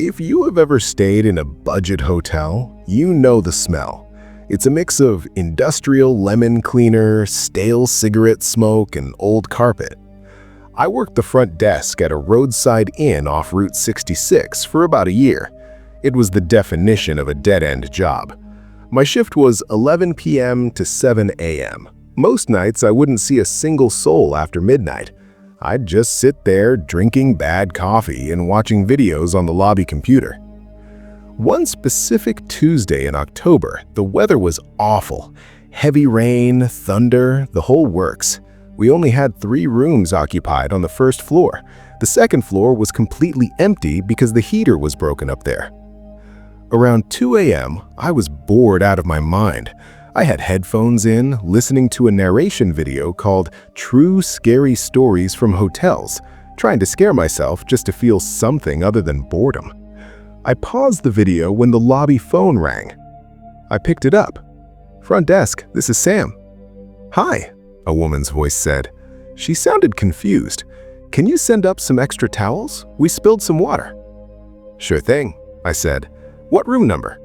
If you have ever stayed in a budget hotel, you know the smell. It's a mix of industrial lemon cleaner, stale cigarette smoke, and old carpet. I worked the front desk at a roadside inn off Route 66 for about a year. It was the definition of a dead-end job. My shift was 11 p.m. to 7 a.m. Most nights I wouldn't see a single soul after midnight. I'd just sit there drinking bad coffee and watching videos on the lobby computer. One specific Tuesday in October, the weather was awful. Heavy rain, thunder, the whole works. We only had 3 rooms occupied on the first floor. The second floor was completely empty because the heater was broken up there. Around 2 a.m., I was bored out of my mind. I had headphones in, listening to a narration video called True Scary Stories from Hotels, trying to scare myself just to feel something other than boredom. I paused the video when the lobby phone rang. I picked it up. "Front desk, this is Sam." "Hi," a woman's voice said. She sounded confused. "Can you send up some extra towels? We spilled some water." "Sure thing," I said. "What room number?"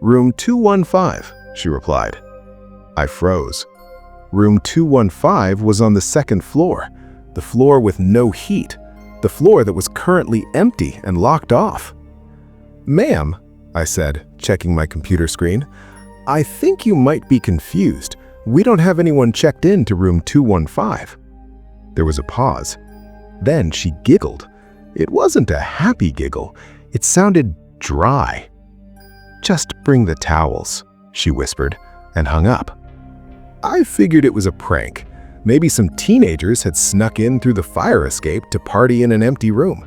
"Room 215. She replied. I froze. Room 215 was on the second floor, the floor with no heat, the floor that was currently empty and locked off. "Ma'am," I said, checking my computer screen, "I think you might be confused. We don't have anyone checked in to room 215. There was a pause. Then she giggled. It wasn't a happy giggle. It sounded dry. "Just bring the towels," she whispered, and hung up. I figured it was a prank. Maybe some teenagers had snuck in through the fire escape to party in an empty room.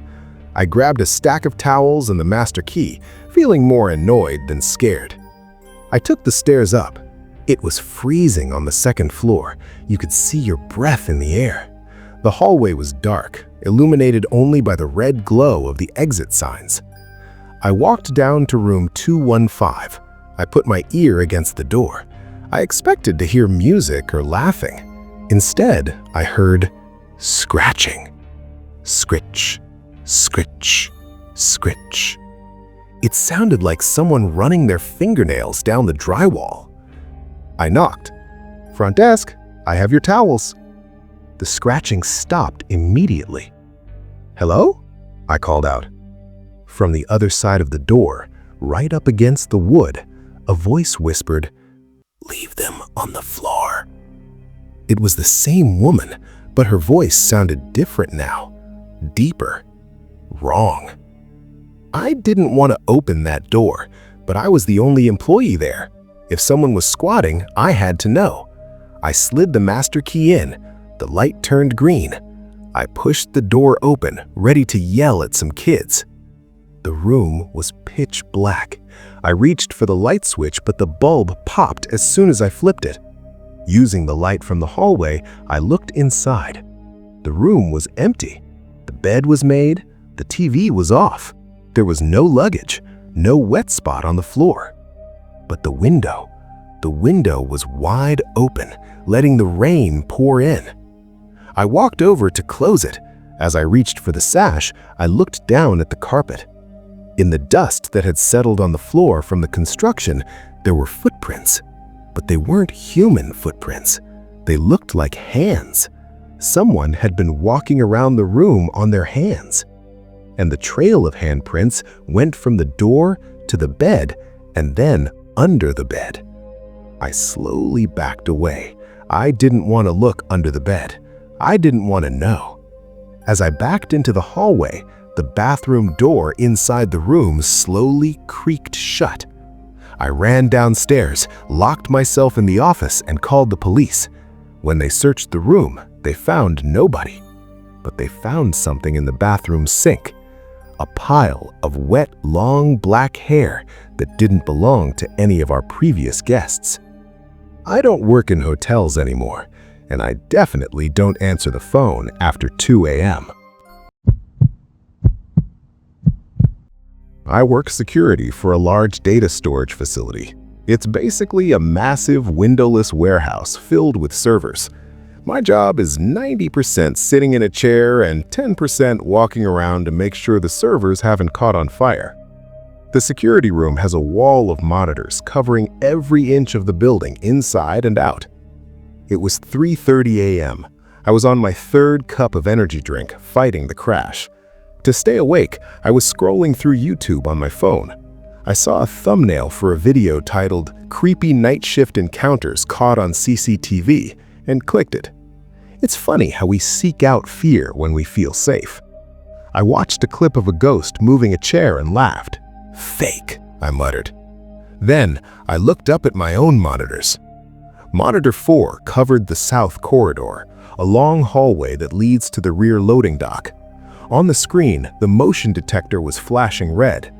I grabbed a stack of towels and the master key, feeling more annoyed than scared. I took the stairs up. It was freezing on the second floor. You could see your breath in the air. The hallway was dark, illuminated only by the red glow of the exit signs. I walked down to room 215. I put my ear against the door. I expected to hear music or laughing. Instead, I heard scratching. Scritch, scritch, scritch. It sounded like someone running their fingernails down the drywall. I knocked. "Front desk, I have your towels." The scratching stopped immediately. "Hello?" I called out. From the other side of the door, right up against the wood, a voice whispered, "Leave them on the floor." It was the same woman, but her voice sounded different now, deeper, wrong. I didn't want to open that door, but I was the only employee there. If someone was squatting, I had to know. I slid the master key in. The light turned green. I pushed the door open, ready to yell at some kids. The room was pitch black. I reached for the light switch, but the bulb popped as soon as I flipped it. Using the light from the hallway, I looked inside. The room was empty. The bed was made. The TV was off. There was no luggage, no wet spot on the floor. But the window was wide open, letting the rain pour in. I walked over to close it. As I reached for the sash, I looked down at the carpet. In the dust that had settled on the floor from the construction, there were footprints. But they weren't human footprints. They looked like hands. Someone had been walking around the room on their hands. And the trail of handprints went from the door to the bed and then under the bed. I slowly backed away. I didn't want to look under the bed. I didn't want to know. As I backed into the hallway, the bathroom door inside the room slowly creaked shut. I ran downstairs, locked myself in the office, and called the police. When they searched the room, they found nobody. But they found something in the bathroom sink. A pile of wet, long black hair that didn't belong to any of our previous guests. I don't work in hotels anymore, and I definitely don't answer the phone after 2 a.m. I work security for a large data storage facility. It's basically a massive windowless warehouse filled with servers. My job is 90% sitting in a chair and 10% walking around to make sure the servers haven't caught on fire. The security room has a wall of monitors covering every inch of the building inside and out. It was 3:30 a.m. I was on my third cup of energy drink, fighting the crash. To stay awake, I was scrolling through YouTube on my phone. I saw a thumbnail for a video titled "Creepy Night Shift Encounters Caught on CCTV" and clicked it. It's funny how we seek out fear when we feel safe. I watched a clip of a ghost moving a chair and laughed. "Fake," I muttered. Then I looked up at my own monitors. Monitor 4 covered the south corridor, a long hallway that leads to the rear loading dock. On the screen, the motion detector was flashing red.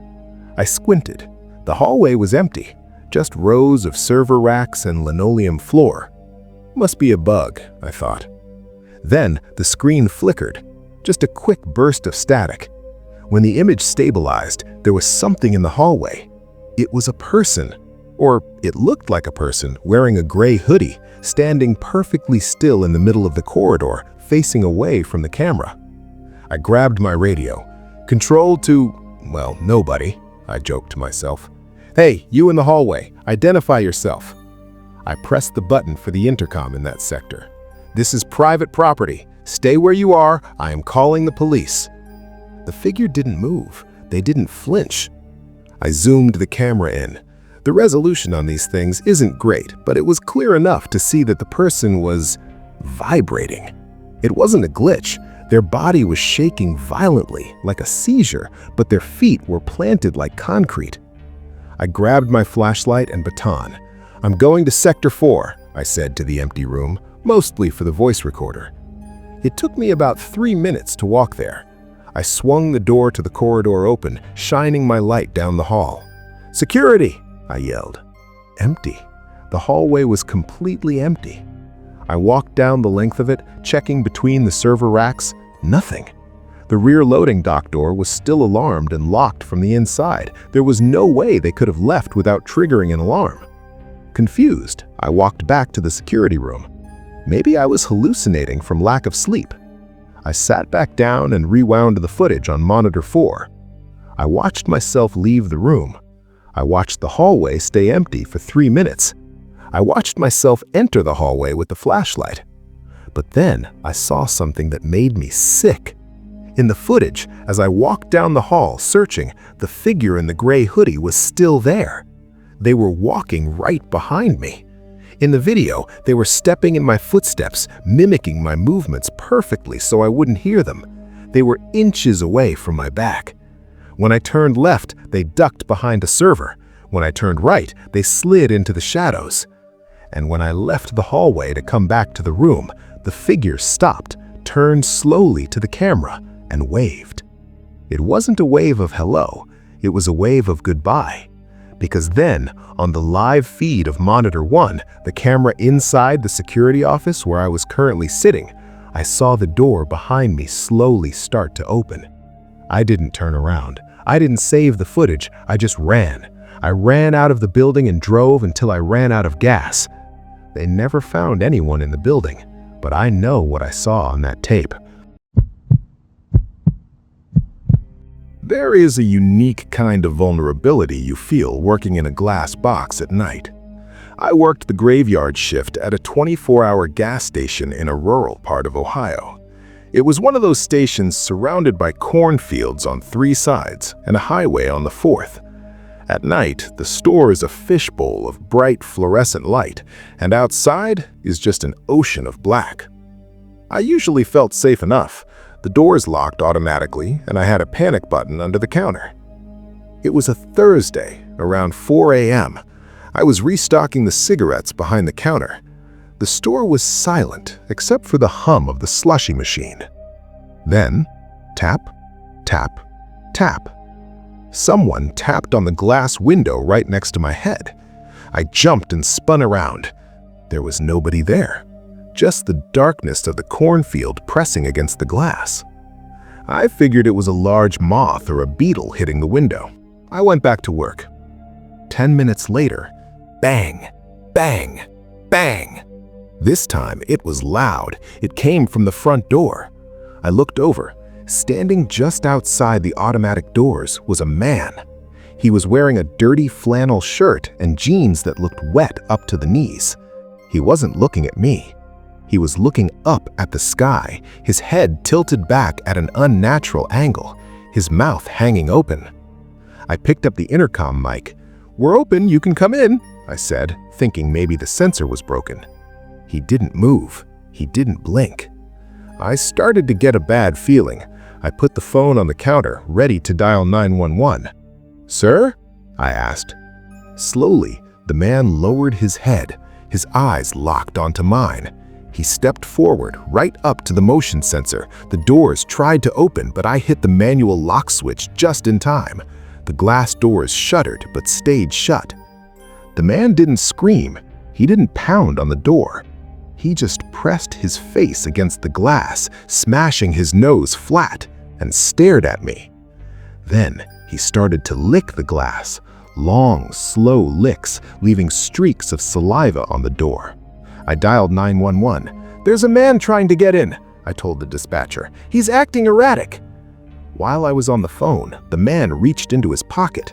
I squinted. The hallway was empty, just rows of server racks and linoleum floor. Must be a bug, I thought. Then the screen flickered, just a quick burst of static. When the image stabilized, there was something in the hallway. It was a person, or it looked like a person, wearing a gray hoodie, standing perfectly still in the middle of the corridor, facing away from the camera. I grabbed my radio. Control to, well, nobody, I joked to myself. "Hey, you in the hallway, identify yourself." I pressed the button for the intercom in that sector. "This is private property. Stay where you are. I am calling the police." The figure didn't move. They didn't flinch. I zoomed the camera in. The resolution on these things isn't great, but it was clear enough to see that the person was vibrating. It wasn't a glitch. Their body was shaking violently, like a seizure, but their feet were planted like concrete. I grabbed my flashlight and baton. "I'm going to Sector 4, I said to the empty room, mostly for the voice recorder. It took me about 3 minutes to walk there. I swung the door to the corridor open, shining my light down the hall. "Security!" I yelled. Empty. The hallway was completely empty. I walked down the length of it, checking between the server racks. Nothing. The rear loading dock door was still alarmed and locked from the inside. There was no way they could have left without triggering an alarm. Confused, I walked back to the security room. Maybe I was hallucinating from lack of sleep. I sat back down and rewound the footage on monitor 4. I watched myself leave the room. I watched the hallway stay empty for 3 minutes. I watched myself enter the hallway with the flashlight. But then I saw something that made me sick. In the footage, as I walked down the hall searching, the figure in the gray hoodie was still there. They were walking right behind me. In the video, they were stepping in my footsteps, mimicking my movements perfectly so I wouldn't hear them. They were inches away from my back. When I turned left, they ducked behind a server. When I turned right, they slid into the shadows. And when I left the hallway to come back to the room, the figure stopped, turned slowly to the camera, and waved. It wasn't a wave of hello, it was a wave of goodbye. Because then, on the live feed of Monitor 1, the camera inside the security office where I was currently sitting, I saw the door behind me slowly start to open. I didn't turn around. I didn't save the footage, I just ran. I ran out of the building and drove until I ran out of gas. They never found anyone in the building, but I know what I saw on that tape. There is a unique kind of vulnerability you feel working in a glass box at night. I worked the graveyard shift at a 24-hour gas station in a rural part of Ohio. It was one of those stations surrounded by cornfields on 3 sides and a highway on the 4th. At night, the store is a fishbowl of bright fluorescent light, and outside is just an ocean of black. I usually felt safe enough. The doors locked automatically, and I had a panic button under the counter. It was a Thursday, around 4 a.m. I was restocking the cigarettes behind the counter. The store was silent, except for the hum of the slushy machine. Then, tap, tap, tap. Someone tapped on the glass window right next to my head. I jumped and spun around. There was nobody there. Just the darkness of the cornfield pressing against the glass. I figured it was a large moth or a beetle hitting the window. I went back to work. 10 minutes later, bang, bang, bang. This time, it was loud. It came from the front door. I looked over. Standing just outside the automatic doors was a man. He was wearing a dirty flannel shirt and jeans that looked wet up to the knees. He wasn't looking at me. He was looking up at the sky, his head tilted back at an unnatural angle, his mouth hanging open. I picked up the intercom mic. "We're open, you can come in," I said, thinking maybe the sensor was broken. He didn't move. He didn't blink. I started to get a bad feeling. I put the phone on the counter, ready to dial 911. "Sir?" I asked. Slowly, the man lowered his head. His eyes locked onto mine. He stepped forward, right up to the motion sensor. The doors tried to open, but I hit the manual lock switch just in time. The glass doors shuttered, but stayed shut. The man didn't scream. He didn't pound on the door. He just pressed his face against the glass, smashing his nose flat, and stared at me. Then he started to lick the glass, long, slow licks, leaving streaks of saliva on the door. I dialed 911. "There's a man trying to get in," I told the dispatcher. "He's acting erratic." While I was on the phone, the man reached into his pocket.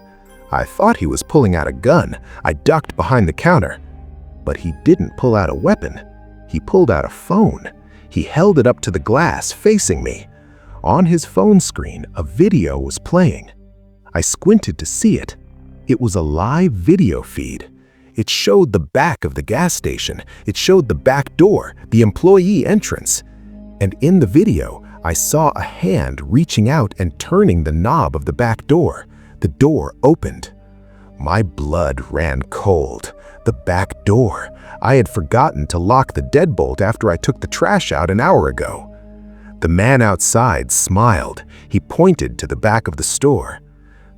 I thought he was pulling out a gun. I ducked behind the counter. But he didn't pull out a weapon. He pulled out a phone. He held it up to the glass, facing me. On his phone screen, a video was playing. I squinted to see it. It was a live video feed. It showed the back of the gas station. It showed the back door, the employee entrance. And in the video, I saw a hand reaching out and turning the knob of the back door. The door opened. My blood ran cold. The back door. I had forgotten to lock the deadbolt after I took the trash out an hour ago. The man outside smiled. He pointed to the back of the store.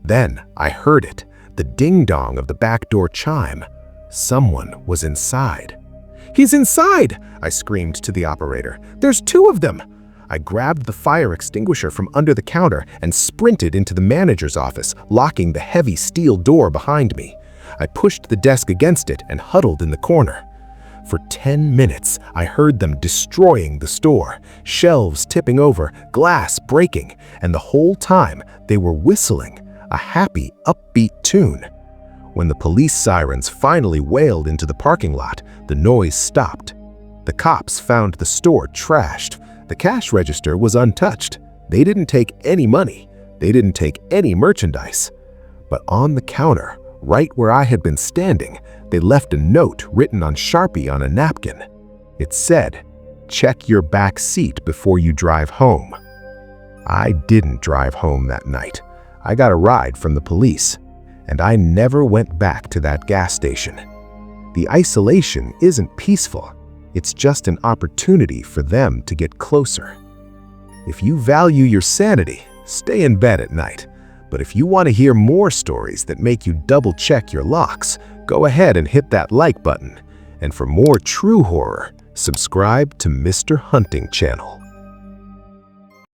Then I heard it, the ding-dong of the back door chime. Someone was inside. "He's inside!" I screamed to the operator. "There's two of them!" I grabbed the fire extinguisher from under the counter and sprinted into the manager's office, locking the heavy steel door behind me. I pushed the desk against it and huddled in the corner. For 10 minutes, I heard them destroying the store, shelves tipping over, glass breaking, and the whole time they were whistling, a happy, upbeat tune. When the police sirens finally wailed into the parking lot, the noise stopped. The cops found the store trashed. The cash register was untouched. They didn't take any money. They didn't take any merchandise. But on the counter, right where I had been standing, they left a note written on Sharpie on a napkin. It said, "Check your back seat before you drive home." I didn't drive home that night. I got a ride from the police, and I never went back to that gas station. The isolation isn't peaceful. It's just an opportunity for them to get closer. If you value your sanity, stay in bed at night. But if you want to hear more stories that make you double-check your locks, go ahead and hit that like button. And for more true horror, subscribe to Mr. Hunting channel.